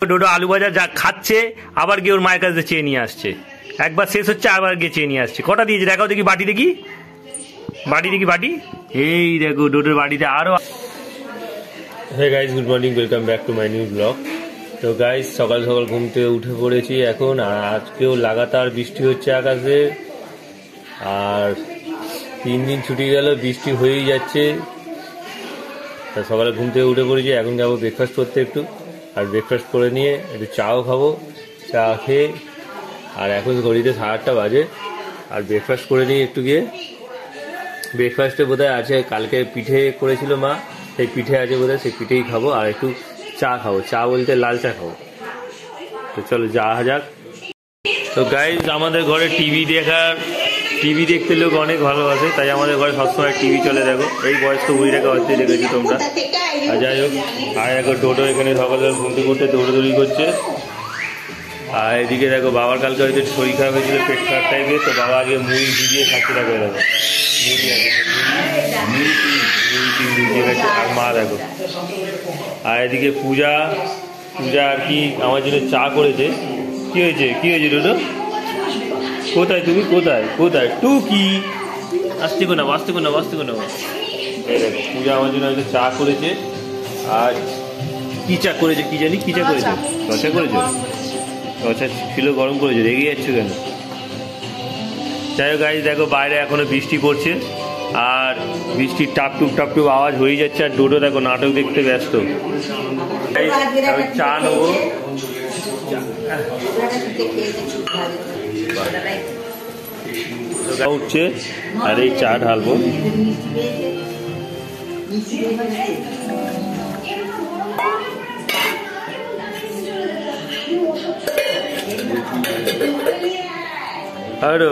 ডোডো আলু ভাজা যা খাচ্ছে আবার গিয়ে ওর মায়ের কাছে চেয়ে নিয়ে আসছে। একবার শেষ হচ্ছে আবার গিয়ে চেয়ে নিয়ে আসছে। কটা দিয়েছে দেখাও দেখি, বাটি দেখি, বাটি দেখি, বাটি। এই দেখো ডোডোর বাটিতে আরো। Hey guys, good morning, welcome back to my new blog. তো গাইস, সকাল সকাল ঘুম থেকে উঠে পড়েছি এখন। আর আজকেও লাগাতার বৃষ্টি হচ্ছে আকাশে, আর 3 দিন ছুটি গেল, বৃষ্টি হয়েই যাচ্ছে। তা সকালে ঘুম থেকে উঠে পড়েছি, এখন যাবো ব্রেকফাস্ট করতে একটু। আর ব্রেকফাস্ট করে নিয়ে একটু চাও খাবো, চা খেয়ে। আর এখন ঘড়িতে 8:30 বাজে। আর ব্রেকফাস্ট করে নিয়ে একটু গিয়ে, ব্রেকফাস্টে বোধহয় আছে কালকে পিঠে করেছিল মা, সেই পিঠে আছে বোধহয়, সেই পিঠেই খাবো। আর একটু চা খাবো, চা বলতে লাল চা খাবো। তো চলো যাওয়া যাক। তো গাইজ, আমাদের ঘরে টিভি দেখতে লোক অনেক ভালোবাসে, তাই আমাদের ঘরে সবসময় টিভি চলে। দেখো এই বয়স্ক বুড়িটাকে হয়তো দেখেছি তোমরা। আর যাই হোক, আর দেখো ডোডো এখানে সকালে ঘুমতে করতে দৌড়াদৌড়ি করছে। আর এদিকে দেখো বাবার কালকে হয়তো শরীর খারাপ হয়েছিল, পেট খারাপ টাইপের, তো বাবা আগে মুড়ি ভিজিয়ে খাচ্ছে। দেখো দেখো মুড়ি আছে, মুড়ি ভিজিয়ে খাচ্ছে। আর মা দেখো, আর এদিকে পূজা আর কি আমার জন্য চা করেছে। কি হয়েছে ডোডো? কোথায় তুমি, কোথায় টুকি? আসতে কোনা এই দেখো পূজা আমার জন্য হয়তো চা করেছে। আর কি চা করেছে কি জানি, কি চা করেছে? রচা করেছে, রচা ছিল, গরম করেছে। রেগে যাচ্ছ কেন? যাই হোক গাইজ, দেখো বাইরে এখনো বৃষ্টি পড়ছে, আর বৃষ্টির টাপটুপ আওয়াজ হয়ে যাচ্ছে। আর ডোডো দেখো নাটক দেখতে ব্যস্ত। আমি চা নেবো, উঠছে, আর এই চা ঢালবো। আরো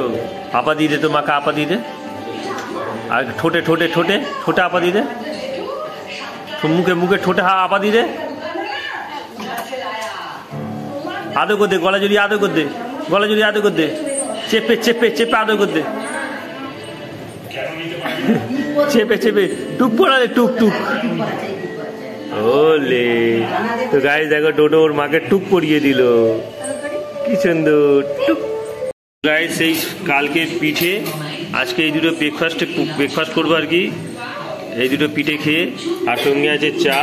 আপা দিয়ে দে, তো মাকে আপা দিয়ে দে। আর ঠোঁটে আপা দিয়ে দে, মুখে ঠোঁটে আপা দিয়ে দে। আদৌ করতে গলা জড়িয়ে আদৌ করতে, চেপে আদৌ করতে, চেপে টুক পড়ালে টুক। ওলে, তো গাইস দেখো ডোডো ওর মাকে টুক পরিয়ে দিল, কি সুন্দর টুক। গাইস, সেই কালকে পিঠে, আজকে এই দুটো ব্রেকফাস্ট করবো আর কি। এই দুটো পিঠে খেয়ে, আর সঙ্গে আছে চা।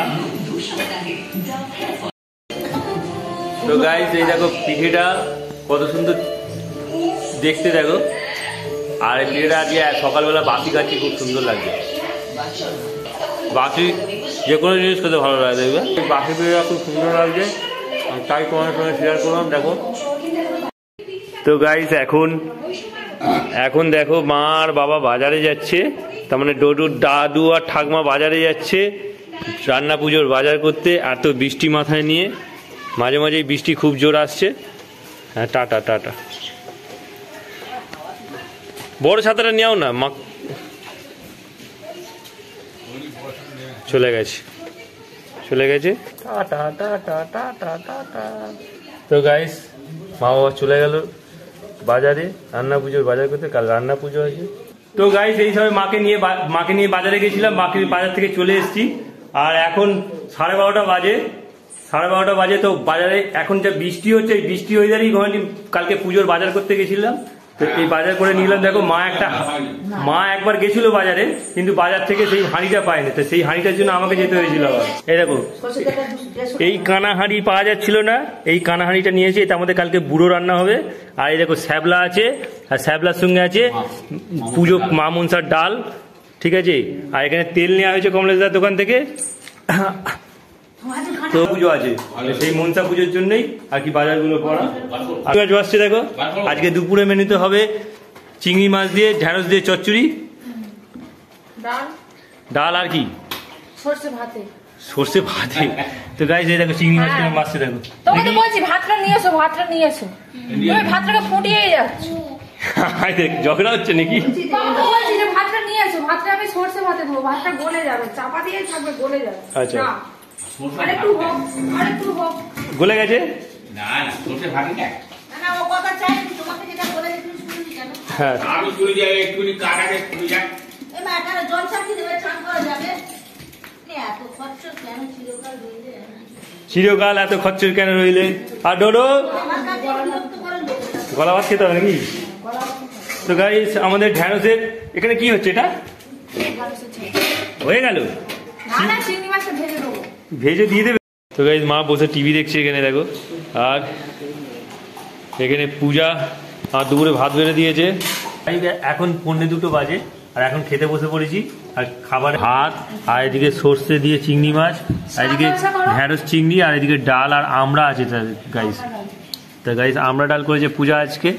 তো গাইস, এই দেখো পিঠেটা কত সুন্দর দেখতে, দেখো। আর এই পিঠেটা আজকে সকালবেলা বাসি খাচ্ছি, খুব সুন্দর লাগছে। বাসি যে কোনো জিনিস খেতে ভালো লাগে, দেখবে বাসি পিঠেটা খুব সুন্দর লাগছে, তাই তোমার সঙ্গে শেয়ার করলাম। দেখো তো গাইস, এখন দেখো মা আর বাবা বাজারে যাচ্ছে। তার মানে ডোডুর দাদু আর ঠাকমা বাজারে যাচ্ছে রান্না পুজোর বাজার করতে। আর তো বৃষ্টি মাথায় নিয়ে, মাঝে মাঝেই বৃষ্টি খুব জোর আসছে। হ্যাঁ, টাটা। বড় ছাতাটা নিও না, মা চলে গেছে। তো গাইস, মা বাবা চলে গেল বাজারে রান্না পুজোর বাজার করতে, কাল রান্না পুজো আছে। তো গাইস, এই সময় মাকে নিয়ে বাজারে গেছিলাম, বাজার থেকে চলে এসেছি। আর এখন 12:30 বাজে। তো বাজারে এখন যা বৃষ্টি হচ্ছে, এই বৃষ্টি ওয়েদারই কালকে পুজোর বাজার করতে গেছিলাম। তো এই বাজার করে নিলাম। দেখো মা একবার গেছিল বাজারে, কিন্তু বাজার থেকে সেই হাঁড়িটা পায়নি। তো সেই হাঁড়িটার জন্য আমাকে যেতে হয়েছিল আবার। এই দেখো, এই কানা হাঁড়ি পাওয়া যাচ্ছিল না, এই কানা হাঁড়িটা নিয়েছি। এটা আমাদের কালকে বুড়ো রান্না হবে। আর এই দেখো শ্যাবলা আছে, আর শ্যাবলার সঙ্গে আছে পুজো মা মনসার ডাল, ঠিক আছে। আর এখানে তেল নেওয়া হয়েছে কমলেশদার দোকান থেকে। তো পুজো আছে, সেই মনসা পুজোর জন্যই আর কি বাজারগুলো করা। আসছে দেখো, আজকে দুপুরে মেনুতে হবে চিংড়ি মাছ দিয়ে ঢেঁড়স দিয়ে চচ্চড়ি, ডাল আর কি সর্ষে ভাতে। তো গাইস, এই দেখো চিংড়ি মাছ মাছটা দেখো। তোমাকে তো বলছি ভাতটা নিয়ে এসো, তুমি ভাতটাকে ফুটিয়ে যাচ্ছ। ঝগড়া হচ্ছে নাকি? বলছি যে ভাতটা নিয়ে এসো, ভাতটা আমি সর্ষে ভাতে দেবো, ভাতটা গলে যাবে, চাপা দিয়ে থাকবে, গলে যাবে। আচ্ছা, আরেকটু হোক। গলে গেছে? না, সর্ষে ভাতে না, ও কথা চাই, তোমাকে যেটা বলে তুমি শুনুনি কেন? হ্যাঁ, আমি চলে যাই, একটু কাটাকে চলে যাক। এই মাটার জল চাকি দেবে, চান করা যাবে। এত খরচ কেন ছিল কাল? চিরকাল এত খচ্চর কেন রইলে? আর ডোডো গলা ভাত খেতে হবে নাকি? তো গাইস আমাদের ঢ্যাঁড়সের এখানে কি হচ্ছে? এটা হয়ে গেল, ভেজে দিয়ে দেবে। তো গাইস মা বসে টিভি দেখছে এখানে দেখো। আর এখানে পূজা আর দুপুরে ভাত বেড়ে দিয়েছে। এখন 1:45 বাজে আর এখন খেতে বসে পড়েছি। আর খাবার ভাত আর এদিকে সর্ষে দিয়ে চিংড়ি মাছ, আর এদিকে ঢ্যাঁড়স চিংড়ি, আর এদিকে ডাল আর আমড়া আছে গাইস। তো গাইস আমড়া ডাল করেছে পূজা আজকে।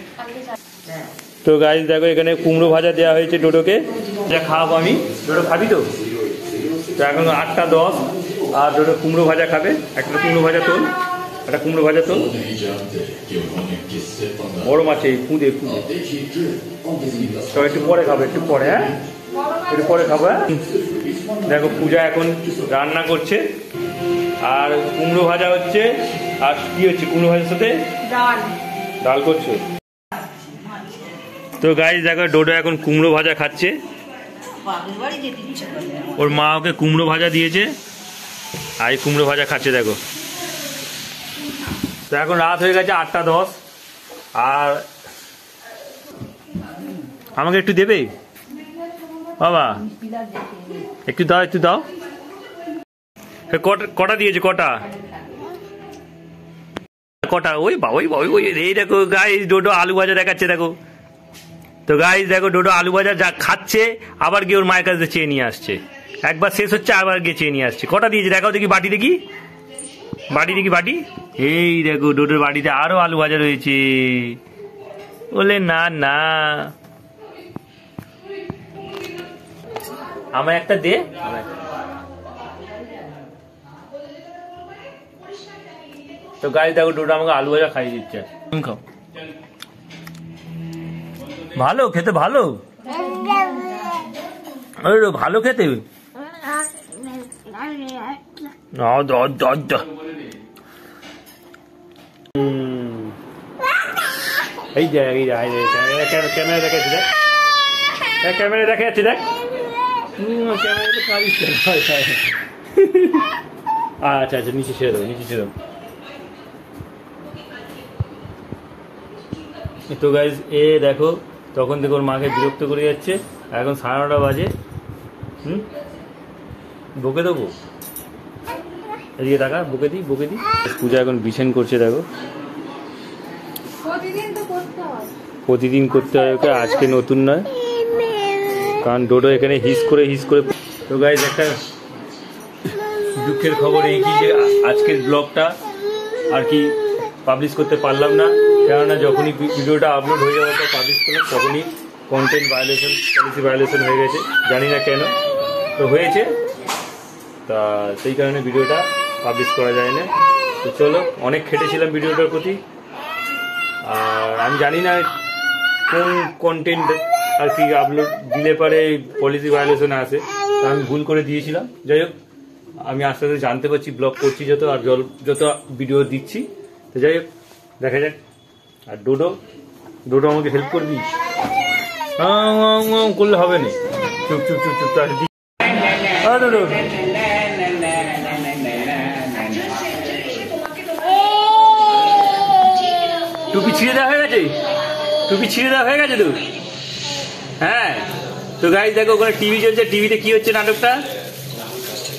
তো গাইস দেখো এখানে কুমড়ো ভাজা দেওয়া হয়েছে ডোডোকে, যা খাওয়াবো আমি। ডোডো খাবি তো? তো এখন 8:10 আর ডোডো কুমড়ো ভাজা খাবে। একটা কুমড়ো ভাজা তোল, একটা কুমড়ো ভাজা তোল। বড় মাছ এই খুঁদে খুঁদে। তো একটু পরে খাবে, একটু পরে। হ্যাঁ একটু পরে খাবো। হ্যাঁ দেখো পূজা এখন রান্না করছে আর কুমড়ো ভাজা হচ্ছে। আর কি হচ্ছে কুমড়ো ভাজার সাথে? ডাল করছে। তো গাইস দেখো ডোডো এখন কুমড়ো ভাজা খাচ্ছে। ওর মা ওকে কুমড়ো ভাজা দিয়েছে আর এই কুমড়ো ভাজা খাচ্ছে দেখো। তো এখন রাত হয়ে গেছে 8:10 আর আমাকে একটু দেবে বাবা? একটু দাও, একটু দাও। কটা দিয়েছে? কটা? ওই বা ওই ওই এই দেখো গাইস ডোডো আলু ভাজা দেখাচ্ছে দেখো। তো গাইস দেখো ডোডো আলু ভাজা যা খাচ্ছে আবার গিয়ে ওর মায়ের কাছে চেয়ে নিয়ে আসছে। একবার শেষ হচ্ছে আবার গিয়ে চেয়ে নিয়ে আসছে। কটা দিয়েছে দেখাও দেখি, বাটি দেখি, বাটি দেখি, বাটি। এই দেখো ডোডোর বাড়িতে আরো আলু ভাজা রয়েছে। বলে না না আমার একটা দে। তো গাইস দেখো ডোডো আমাকে আলু ভাজা খাইয়ে দিচ্ছে। খাও, ভালো খেতে, ভালো ভালো খেতে। এই দেখ, এই ক্যামেরা দেখা যাচ্ছে দেখ, ক্যামেরা দেখা যাচ্ছে দেখ। আচ্ছা আচ্ছা নিচে ছেড়ে দেবো, নিচে ছেড়ে দেবো। তো গাইজ এ দেখো তখন থেকে ওর মাকে বিরক্ত করে যাচ্ছে। এখন 9:30 বাজে। বকে দেবো, এদিকে টাকা বকে দিই, বকে দিই। পূজা এখন বিছান করছে দেখো। প্রতিদিন করতে হয় ওকে, আজকে নতুন নয়। কারণ ডোডো এখানে হিস করে। তো গাইজ একটা দুঃখের খবর এই কি যে আজকের ব্লগটা আর কি পাবলিশ করতে পারলাম না। কেননা যখনই ভিডিওটা আপলোড হয়ে যাওয়ার পর পাবলিশ করলাম তখনই কন্টেন্ট ভায়োলেশন, পলিসি ভায়োলেশন হয়ে গেছে, জানি না কেন। তো হয়েছে, তা সেই কারণে ভিডিওটা পাবলিশ করা যায় না। তো চলো, অনেক খেটেছিলাম ভিডিওটার প্রতি। আর আমি জানি না কোন কন্টেন্ট আর কি আপলোড দিলে পরে পলিসি ভায়োলেশন আসে, তা আমি ভুল করে দিয়েছিলাম। যাই হোক, আমি আস্তে আস্তে জানতে পারছি, ব্লগ করছি যত আর যত ভিডিও দিচ্ছি। তো যাই হোক দেখা যাক। আর ডোডো আমাকে হেল্প করবি? করলে হবে না, চুপ চুপ চুপ চুপ। ডোডো টুপি ছিঁড়ে দেওয়া হয়ে গেছে, টুপি ছিঁড়ে দেওয়া হয়ে গেছে তো। হ্যাঁ তো গাইস দেখো ওখানে টিভি চলছে। টিভিতে কি হচ্ছে নাটকটা?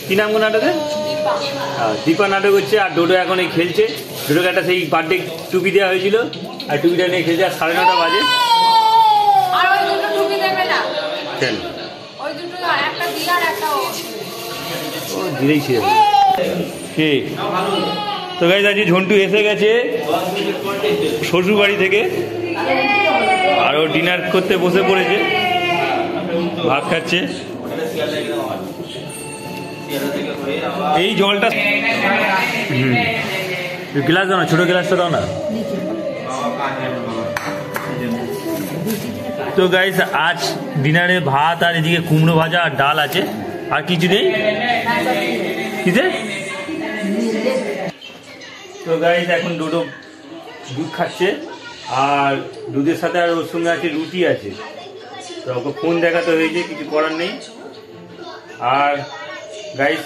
কি নাম নাটকের? দীপা নাটক হচ্ছে। আর ডোডো এখন এই খেলছে। ডোডোকে একটা সেই বার্থডে টুপি দেওয়া হয়েছিল আর টুপিটা নিয়ে খেলছে। আর 9:30 বাজে। কেন? ও দিলেই ছিল কে? তো গাইস আজকে ঝন্টু এসে গেছে শ্বশুর বাড়ি থেকে আর ও ডিনার করতে বসে পড়েছে, ভাত খাচ্ছে। এই জলটা গ্লাস দাও না, ছোট গ্লাসটা দাও না। তো গাইস আজ ডিনারে ভাত আর এদিকে কুমড়ো ভাজা আর ডাল আছে, আর কিছু নেই। কিসে? তো গাইস এখন ডোডো দুধ খাচ্ছে আর দুধের সাথে আর ওর সঙ্গে আছে রুটি আছে। তো ওকে ফোন দেখাতে হয়েছে, কিছু করার নেই। আর গাইস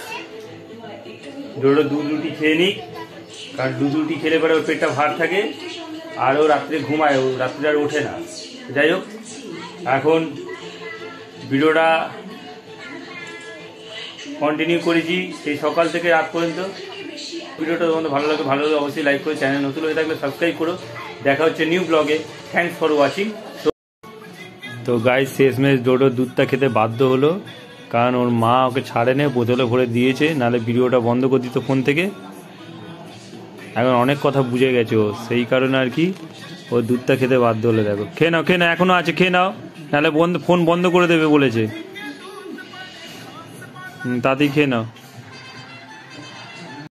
ডোডো দুধ রুটি খেয়ে নিক, কারণ দুটি খেলে পরে ওর পেটটা ভার থাকে আর ও রাত্রে ঘুমায়, ও রাত্রে আর ওঠে না। যাই হোক, এখন ভিডিওটা কন্টিনিউ করেছি সেই সকাল থেকে রাত পর্যন্ত। ভিডিওটা তোমাদের ভালো লাগলে অবশ্যই লাইক করো, চ্যানেল নতুন হয়ে থাকলে সাবস্ক্রাইব করো। দেখা হচ্ছে নিউ ব্লগে। Thanks for watching. তো গাইস শেষমেশ ডোডোর দুধটা খেতে বাধ্য হলো, কারণ ওর মা ওকে ছাড়ে নে, বোতলে ভরে দিয়েছে, নাহলে ভিডিওটা বন্ধ করে দিত ফোন থেকে। এখন অনেক কথা বুঝে গেছে ও, সেই কারণে আর কি ও দুধটা খেতে বাধ্য হলো। দেখো, খেয়ে নাও এখনো আছে, খেয়ে নাও, নাহলে ফোন বন্ধ করে দেবে বলেছে। তাতেই খেয়ে নাও।